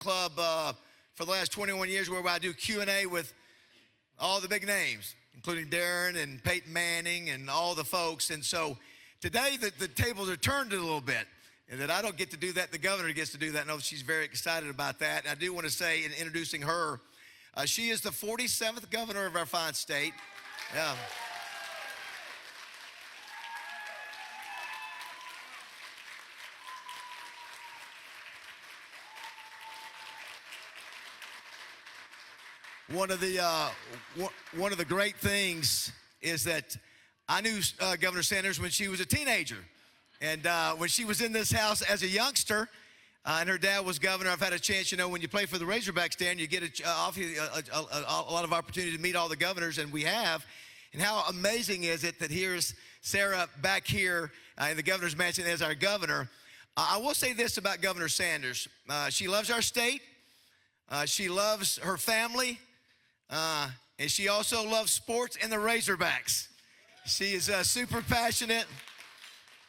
Club for the last 21 years where I do Q&A with all the big names, including Darren and Peyton Manning and all the folks. And so today the tables are turned a little bit, and that I don't get to do that. The governor gets to do that. I know she's very excited about that. And I do want to say, in introducing her, she is the 47th governor of our fine state. Yeah. One of the great things is that I knew Governor Sanders when she was a teenager, and when she was in this house as a youngster, and her dad was governor. I've had a chance, when you play for the Razorbacks, Dan, you get a lot of opportunity to meet all the governors, and we have. And how amazing is it that here's Sarah back here in the governor's mansion as our governor. I will say this about Governor Sanders: she loves our state, she loves her family. And she also loves sports and the Razorbacks. She is super passionate,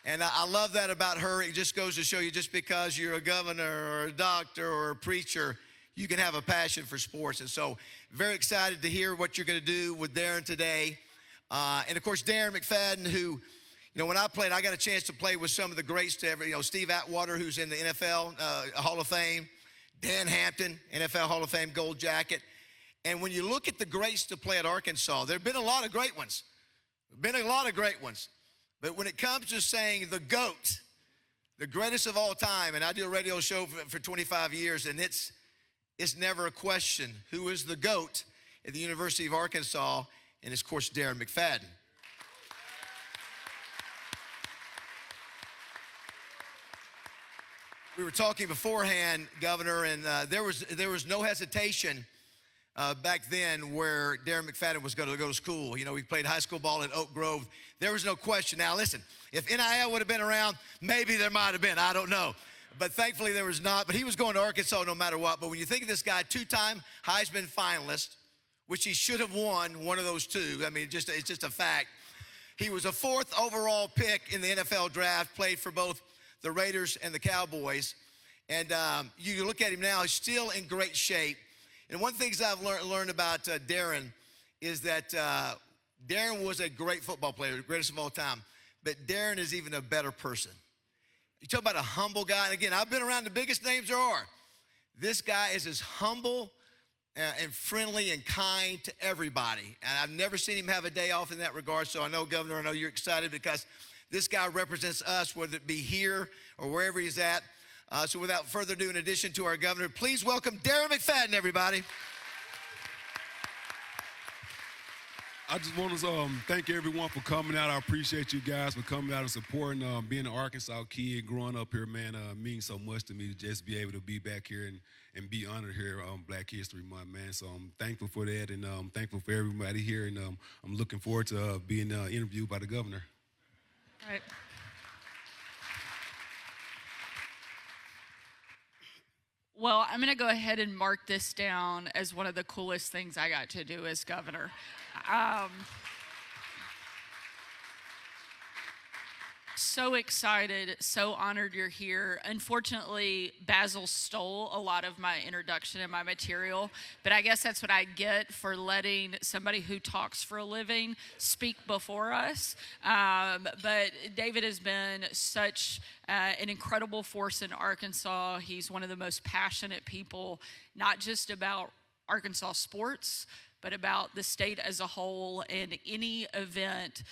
and I love that about her. It just goes to show you, just because you're a governor or a doctor or a preacher, you can have a passion for sports. And so very excited to hear what you're going to do with Darren today. And of course, Darren McFadden, who, when I played, I got a chance to play with some of the greats to ever, Steve Atwater, who's in the NFL Hall of Fame, Dan Hampton, NFL Hall of Fame Gold Jacket. And when you look at the greats to play at Arkansas, there have been a lot of great ones. But when it comes to saying the GOAT, the greatest of all time, and I do a radio show for 25 years, and it's never a question who is the GOAT at the University of Arkansas, and it's, of course, Darren McFadden. We were talking beforehand, Governor, and there was no hesitation back then where Darren McFadden was going to go to school. He played high school ball at Oak Grove. There was no question. Now, listen, if NIL would have been around, maybe there might have been. I don't know. But thankfully, there was not. But he was going to Arkansas no matter what. But when you think of this guy, two-time Heisman finalist, which he should have won one of those two. I mean, it's just a fact. He was a 4th overall pick in the NFL draft, played for both the Raiders and the Cowboys. And you look at him now, he's still in great shape. And one of the things I've learned about Darren is that Darren was a great football player, the greatest of all time. But Darren is even a better person. You talk about a humble guy. And again, I've been around the biggest names there are. This guy is as humble and friendly and kind to everybody. And I've never seen him have a day off in that regard. So I know, Governor, I know you're excited because this guy represents us, whether it be here or wherever he's at. So without further ado, in addition to our governor, please welcome Darren McFadden, everybody. I just want to thank everyone for coming out. I appreciate you guys for coming out and supporting. Being an Arkansas kid, growing up here, man, means so much to me to just be able to be back here and be honored here on Black History Month, man. So I'm thankful for that, and I'm thankful for everybody here, and I'm looking forward to being interviewed by the governor. All right. Well, I'm going to go ahead and mark this down as one of the coolest things I got to do as governor. So excited, so honored you're here. Unfortunately, Basil stole a lot of my introduction and my material, but I guess that's what I get for letting somebody who talks for a living speak before us. But David has been such an incredible force in Arkansas. He's one of the most passionate people, not just about Arkansas sports, but about the state as a whole, and any event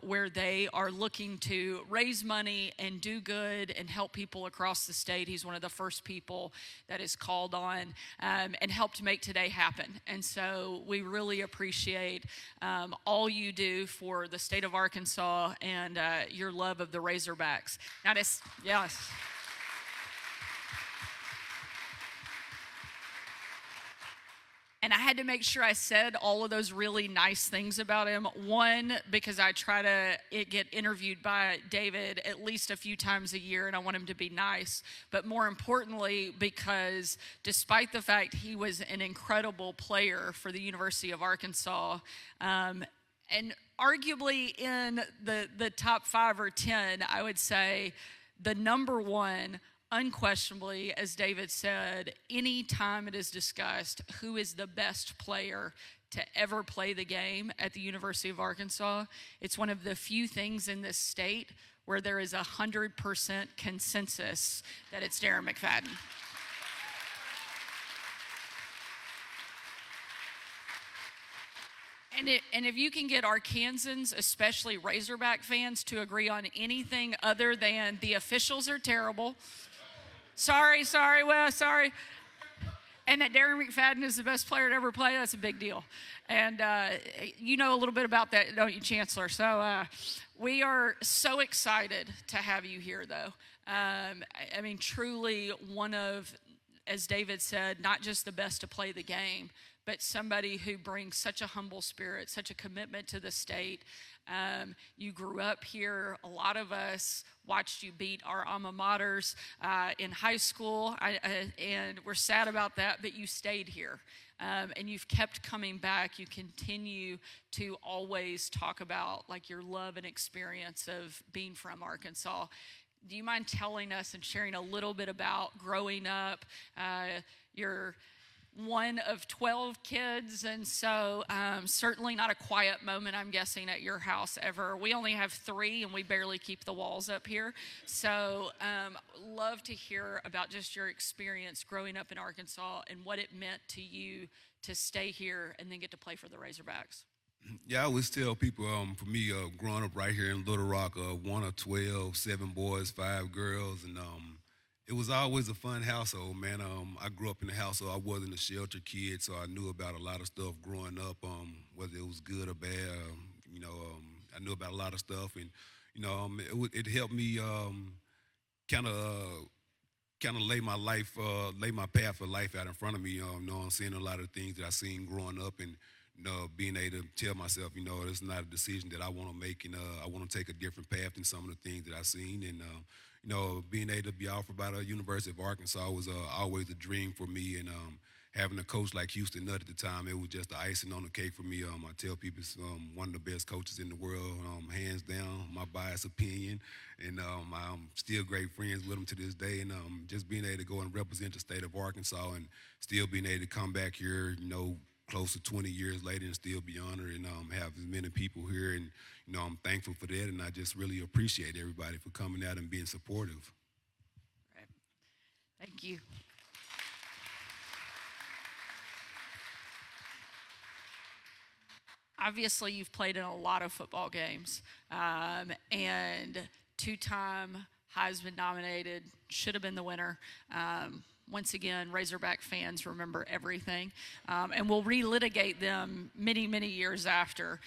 where they are looking to raise money and do good and help people across the state. He's one of the first people that is called on and helped make today happen. And so we really appreciate all you do for the state of Arkansas and your love of the Razorbacks. Now, yes. And I had to make sure I said all of those really nice things about him. One, because I try to get interviewed by David at least a few times a year, and I want him to be nice. But more importantly, because despite the fact he was an incredible player for the University of Arkansas, and arguably in the top 5 or 10, I would say the number one unquestionably, as David said, any time it is discussed who is the best player to ever play the game at the University of Arkansas, it's one of the few things in this state where there is 100% consensus that it's Darren McFadden. And if you can get Arkansans, especially Razorback fans, to agree on anything other than the officials are terrible, sorry, and that Darren McFadden is the best player to ever play, that's a big deal. And you know a little bit about that, don't you, Chancellor? So we are so excited to have you here, though. I mean, truly one of, as David said, not just the best to play the game, but somebody who brings such a humble spirit, such a commitment to the state. You grew up here. A lot of us watched you beat our alma maters in high school, and we're sad about that, but you stayed here. And you've kept coming back. You continue to always talk about like your love and experience of being from Arkansas. Do you mind telling us and sharing a little bit about growing up? You're one of 12 kids, and so certainly not a quiet moment, I'm guessing, at your house ever. We only have 3, and we barely keep the walls up here. So love to hear about just your experience growing up in Arkansas and what it meant to you to stay here and then get to play for the Razorbacks. Yeah, I always tell people, for me, growing up right here in Little Rock, 1 of 12, 7 boys, 5 girls, and it was always a fun household, man. I grew up in a household. I wasn't a sheltered kid, so I knew about a lot of stuff growing up, whether it was good or bad. I knew about a lot of stuff, and it helped me kind of lay my path of life out in front of me. I'm seeing a lot of things that I seen growing up, and being able to tell myself, it's not a decision that I want to make, and I want to take a different path than some of the things that I've seen, and being able to be offered by the University of Arkansas was always a dream for me, and having a coach like Houston Nutt at the time, it was just the icing on the cake for me. I tell people it's one of the best coaches in the world, hands down, my biased opinion, and I'm still great friends with him to this day, and just being able to go and represent the state of Arkansas and still being able to come back here, close to 20 years later and still be honored and have as many people here, and I'm thankful for that, and I just really appreciate everybody for coming out and being supportive. Right. Thank you. Obviously, you've played in a lot of football games, and 2-time Heisman nominated, should have been the winner. Once again, Razorback fans remember everything, and we'll relitigate them many, many years after.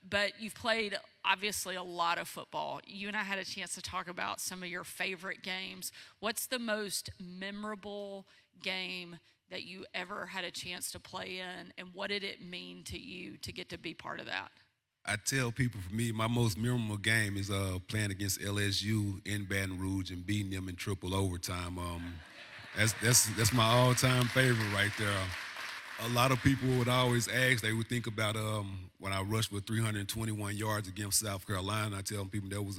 But you've played, obviously, a lot of football. You and I had a chance to talk about some of your favorite games. What's the most memorable game that you ever had a chance to play in, and what did it mean to you to get to be part of that? I tell people, for me, my most memorable game is playing against LSU in Baton Rouge and beating them in triple overtime. That's my all-time favorite right there. A lot of people would always ask, they would think about when I rushed for 321 yards against South Carolina. I tell people that was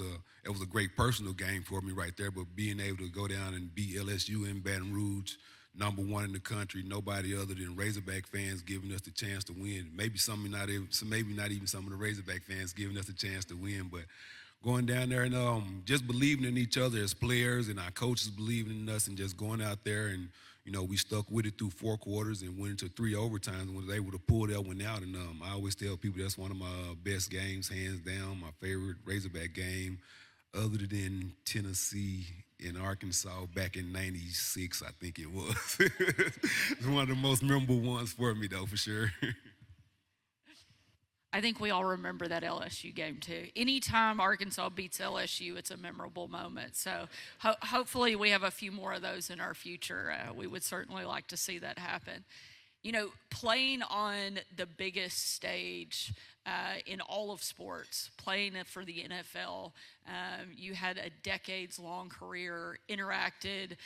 a great personal game for me right there, but being able to go down and beat LSU in Baton Rouge, number 1 in the country, nobody other than Razorback fans giving us the chance to win. Maybe not even some of the Razorback fans giving us the chance to win, but going down there and just believing in each other as players, and our coaches believing in us, and just going out there, and we stuck with it through 4 quarters and went into 3 overtimes and was able to pull that one out. And I always tell people that's one of my best games, hands down, my favorite Razorback game, other than Tennessee in Arkansas back in '96, I think it was. It's one of the most memorable ones for me, though, for sure. I think we all remember that LSU game, too. Anytime Arkansas beats LSU, it's a memorable moment. So hopefully we have a few more of those in our future. We would certainly like to see that happen. Playing on the biggest stage in all of sports, playing for the NFL, you had a decades-long career, interacted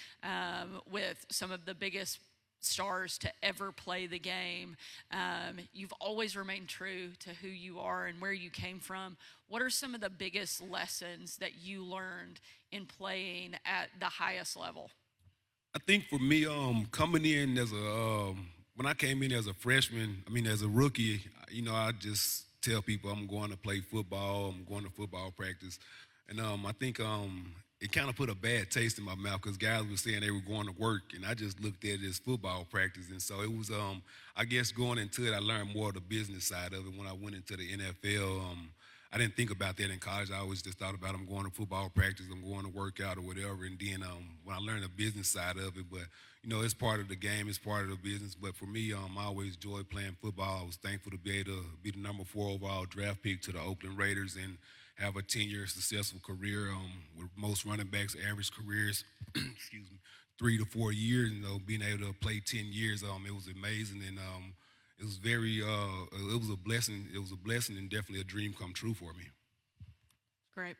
with some of the biggest stars to ever play the game. You've always remained true to who you are and where you came from. What are some of the biggest lessons that you learned in playing at the highest level? I think for me, coming in as when I came in as a freshman, as a rookie, I just tell people I'm going to play football, I'm going to football practice. And I think it kind of put a bad taste in my mouth because guys were saying they were going to work, and I just looked at it as football practice. And so it was, I guess going into it, I learned more of the business side of it. When I went into the NFL, I didn't think about that in college. I always just thought about I'm going to football practice, I'm going to work out or whatever. And then when I learned the business side of it, but it's part of the game, it's part of the business. But for me, I always enjoyed playing football. I was thankful to be able to be the number 4 overall draft pick to the Oakland Raiders and have a 10-year successful career with most running backs average careers, excuse me, 3 to 4 years. Being able to play 10 years, it was amazing, and it was very, it was a blessing. It was a blessing and definitely a dream come true for me. Great.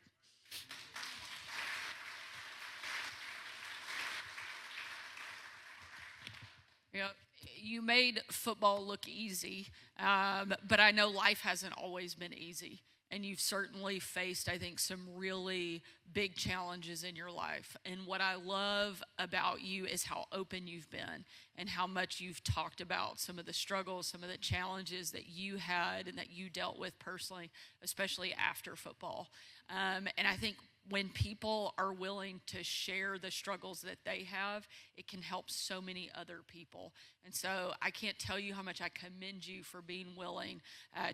You made football look easy, but I know life hasn't always been easy. And you've certainly faced, I think, some really big challenges in your life. And what I love about you is how open you've been and how much you've talked about some of the struggles, some of the challenges that you had and that you dealt with personally, especially after football. And I think when people are willing to share the struggles that they have, it can help so many other people. And so I can't tell you how much I commend you for being willing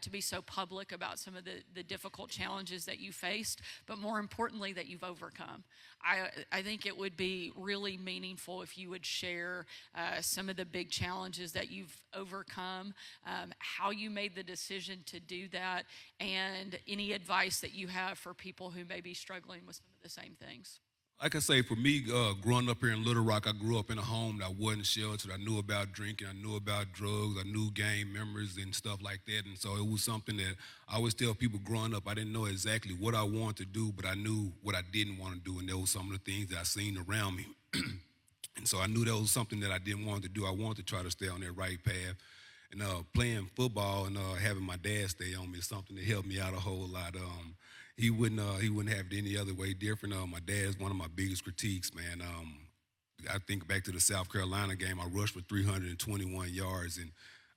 to be so public about some of the difficult challenges that you faced, but more importantly, that you've overcome. I think it would be really meaningful if you would share some of the big challenges that you've overcome, how you made the decision to do that, and any advice that you have for people who may be struggling with some of the same things. Like I say, for me, growing up here in Little Rock, I grew up in a home that wasn't sheltered. I knew about drinking, I knew about drugs, I knew gang members and stuff like that. And so it was something that I always tell people growing up, I didn't know exactly what I wanted to do, but I knew what I didn't want to do. And there was some of the things that I seen around me. And so I knew that was something that I didn't want to do. I wanted to try to stay on that right path. And playing football and having my dad stay on me is something that helped me out a whole lot. He wouldn't have it any other way different. My dad's one of my biggest critiques, man. I think back to the South Carolina game. I rushed for 321 yards, and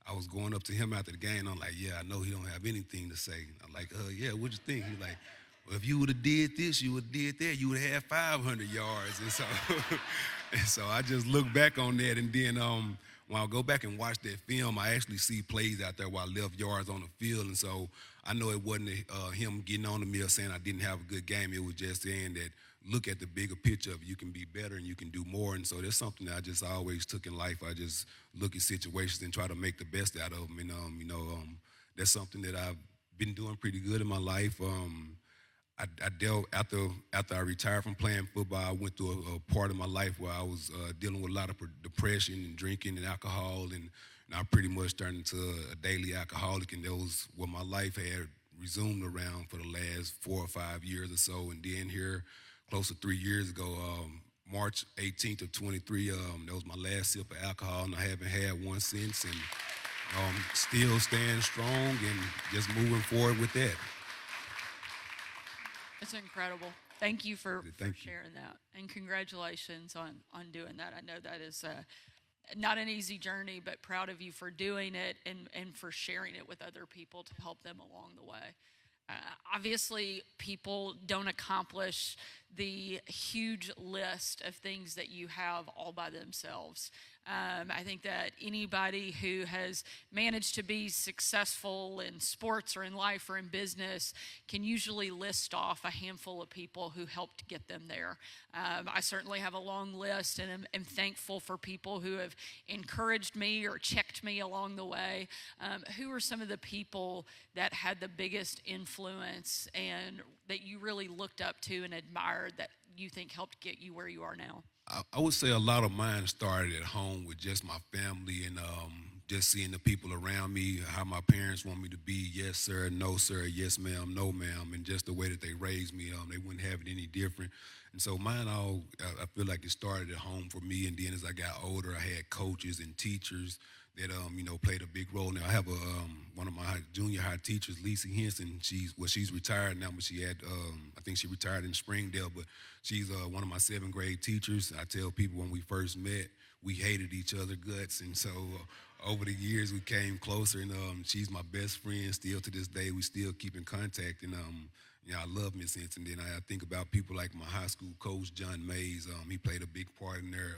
I was going up to him after the game. I'm like, yeah, I know he don't have anything to say. I'm like, yeah, what'd you think? He's like, well, if you would have did this, you would have did that, you would have had 500 yards. And so, and so I just look back on that, and then when I go back and watch that film, I actually see plays out there where I left yards on the field. And so I know it wasn't him getting on to me or saying I didn't have a good game. It was just saying that look at the bigger picture of you can be better and you can do more. And so that's something that I just always took in life. I just look at situations and try to make the best out of them. And, that's something that I've been doing pretty good in my life. I dealt after I retired from playing football. I went through a part of my life where I was dealing with a lot of depression and drinking and alcohol, and I pretty much turned into a daily alcoholic. And that was what my life had resumed around for the last 4 or 5 years or so. And then here, close to 3 years ago, March 18th of 23, that was my last sip of alcohol, and I haven't had one since. And still staying strong and just moving forward with that. It's incredible. Thank you for sharing that. And congratulations on doing that. I know that is not an easy journey, but proud of you for doing it and for sharing it with other people to help them along the way. Obviously, people don't accomplish the huge list of things that you have all by themselves. I think that anybody who has managed to be successful in sports or in life or in business can usually list off a handful of people who helped get them there. I certainly have a long list, and am thankful for people who have encouraged me or checked me along the way. Who are some of the people that had the biggest influence and that you really looked up to and admired that you think helped get you where you are now? I would say a lot of mine started at home with just my family and just seeing the people around me, how my parents want me to be, yes, sir, no, sir, yes, ma'am, no, ma'am, and just the way that they raised me, they wouldn't have it any different. And so I feel like it started at home for me, and then as I got older, I had coaches and teachers that, played a big role. Now, I have one of my junior high teachers, Lisa Henson. She's retired now, but I think she retired in Springdale, but she's one of my 7th grade teachers. I tell people when we first met, we hated each other guts, and so over the years we came closer, and she's my best friend still to this day. We still keep in contact, and I love Miss Henson. Then I think about people like my high school coach, John Mays. He played a big part in there.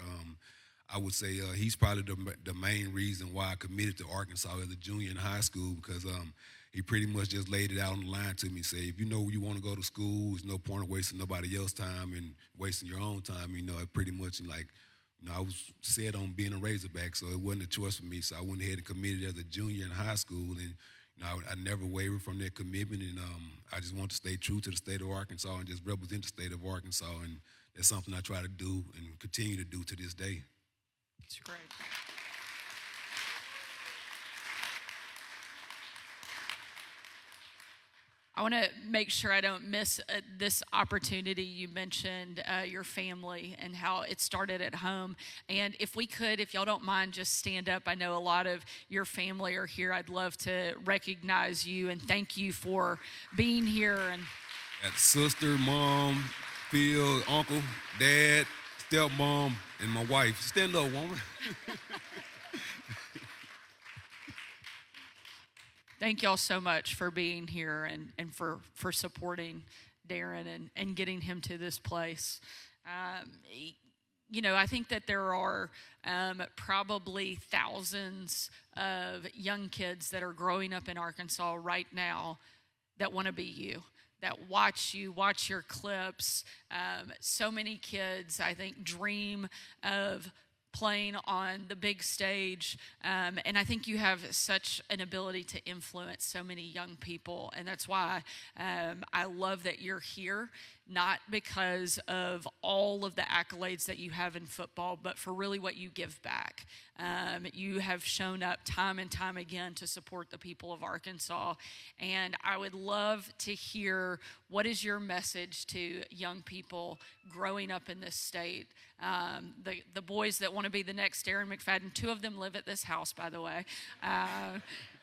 I would say he's probably the main reason why I committed to Arkansas as a junior in high school, because he pretty much just laid it out on the line to me. Say, if you know you want to go to school, there's no point in wasting nobody else's time and wasting your own time. It pretty much I was set on being a Razorback, so it wasn't a choice for me. So I went ahead and committed as a junior in high school, and I never wavered from that commitment, and I just want to stay true to the state of Arkansas and just represent the state of Arkansas, and that's something I try to do and continue to do to this day. It's great. I want to make sure I don't miss this opportunity. You mentioned your family and how it started at home. And if y'all don't mind, just stand up. I know a lot of your family are here. I'd love to recognize you and thank you for being here. And sister, mom, Phil, uncle, dad, stepmom, and my wife. Stand up, woman. Thank y'all so much for being here and for supporting Darren and getting him to this place. I think that there are probably thousands of young kids that are growing up in Arkansas right now that want to be you, that watch your clips. So many kids, I think, dream of playing on the big stage, and I think you have such an ability to influence so many young people, and that's why I love that you're here, not because of all of the accolades that you have in football, but for really what you give back. You have shown up time and time again to support the people of Arkansas, and I would love to hear, what is your message to young people growing up in this state? The boys that want to be the next Darren McFadden, 2 of them live at this house, by the way.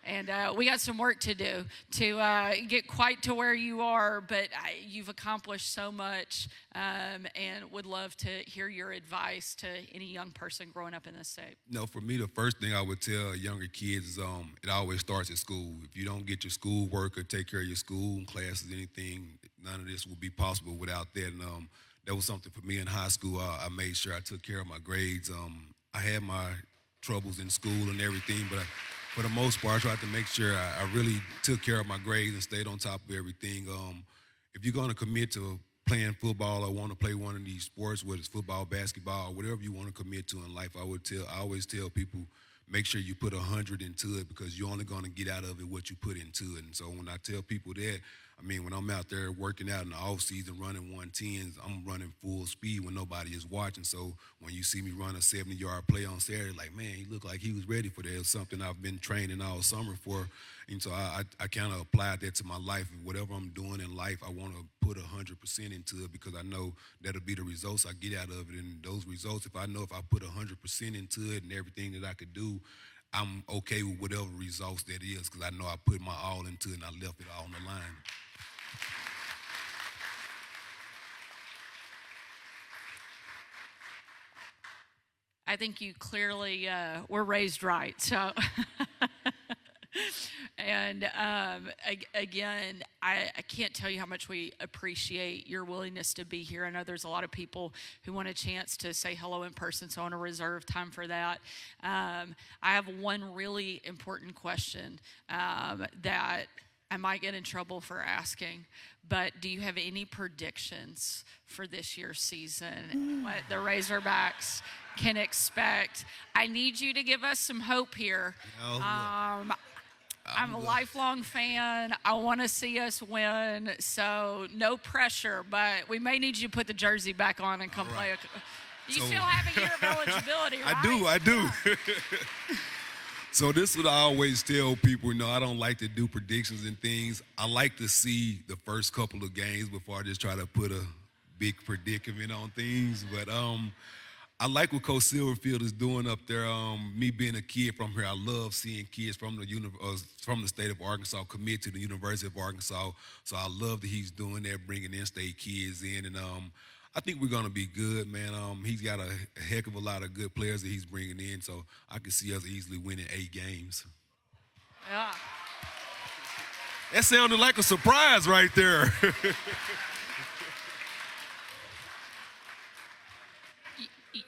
And we got some work to do to get quite to where you are, but you've accomplished so much, and would love to hear your advice to any young person growing up in this state. For me, the first thing I would tell younger kids is it always starts at school. If you don't get your school work or take care of your school and classes, anything, none of this would be possible without that. And that was something for me in high school. I made sure I took care of my grades. I had my troubles in school and everything, but for the most part, I tried to make sure I really took care of my grades and stayed on top of everything. If you're going to commit to playing football or want to play one of these sports, whether it's football, basketball, whatever you want to commit to in life, I always tell people, make sure you put 100 into it, because you're only going to get out of it what you put into it. And so when I tell people that, when I'm out there working out in the off season, running 110s, I'm running full speed when nobody is watching. So when you see me run a 70-yard play on Saturday, like, man, he looked like he was ready for that. It's something I've been training all summer for. And so I kind of applied that to my life. And whatever I'm doing in life, I want to put 100% into it, because I know that'll be the results I get out of it. And those results, if I put 100% into it and everything that I could do, I'm okay with whatever results that is, because I know I put my all into it and I left it all on the line. I think you clearly were raised right. So, and again, I can't tell you how much we appreciate your willingness to be here. I know there's a lot of people who want a chance to say hello in person, so I want to reserve time for that. I have one really important question that I might get in trouble for asking, but do you have any predictions for this year's season? What the Razorbacks can expect? I need you to give us some hope here. I'm a lifelong fan. I want to see us win, so no pressure, but we may need you to put the jersey back on and come play. You still have a year of eligibility, right? I do. So this is what I always tell people, I don't like to do predictions and things. I like to see the first couple of games before I just try to put a big predicament on things. But I like what Coach Silverfield is doing up there. Me being a kid from here, I love seeing kids from the state of Arkansas commit to the University of Arkansas. So I love that he's doing that, bringing in-state kids in. And I think we're going to be good, man. He's got a heck of a lot of good players that he's bringing in, so I can see us easily winning 8 games. Yeah. That sounded like a surprise right there.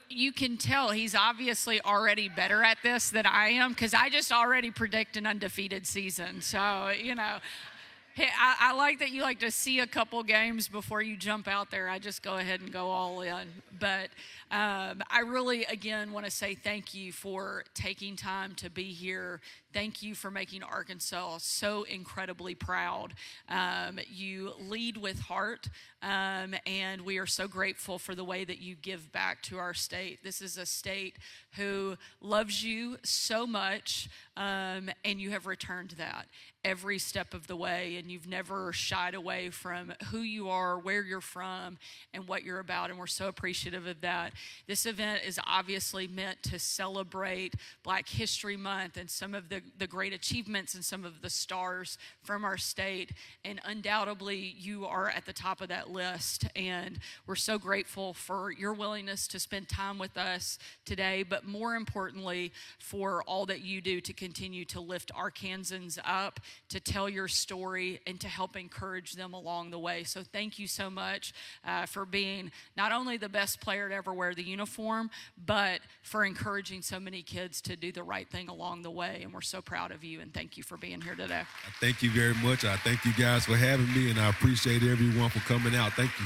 You can tell he's obviously already better at this than I am, because I just already predict an undefeated season. So, hey, I like that you like to see a couple games before you jump out there. I just go ahead and go all in. But I really, again, want to say thank you for taking time to be here. Thank you for making Arkansas so incredibly proud. You lead with heart, and we are so grateful for the way that you give back to our state. This is a state who loves you so much, and you have returned that every step of the way, and you've never shied away from who you are, where you're from, and what you're about, and we're so appreciative of that. This event is obviously meant to celebrate Black History Month and some of the great achievements and some of the stars from our state, and undoubtedly you are at the top of that list, and we're so grateful for your willingness to spend time with us today, but more importantly for all that you do to continue to lift Arkansans up, to tell your story, and to help encourage them along the way. So thank you so much for being not only the best player to ever wear the uniform, but for encouraging so many kids to do the right thing along the way. And we're so proud of you, and thank you for being here today. Thank you very much. I thank you guys for having me, and I appreciate everyone for coming out. Thank you.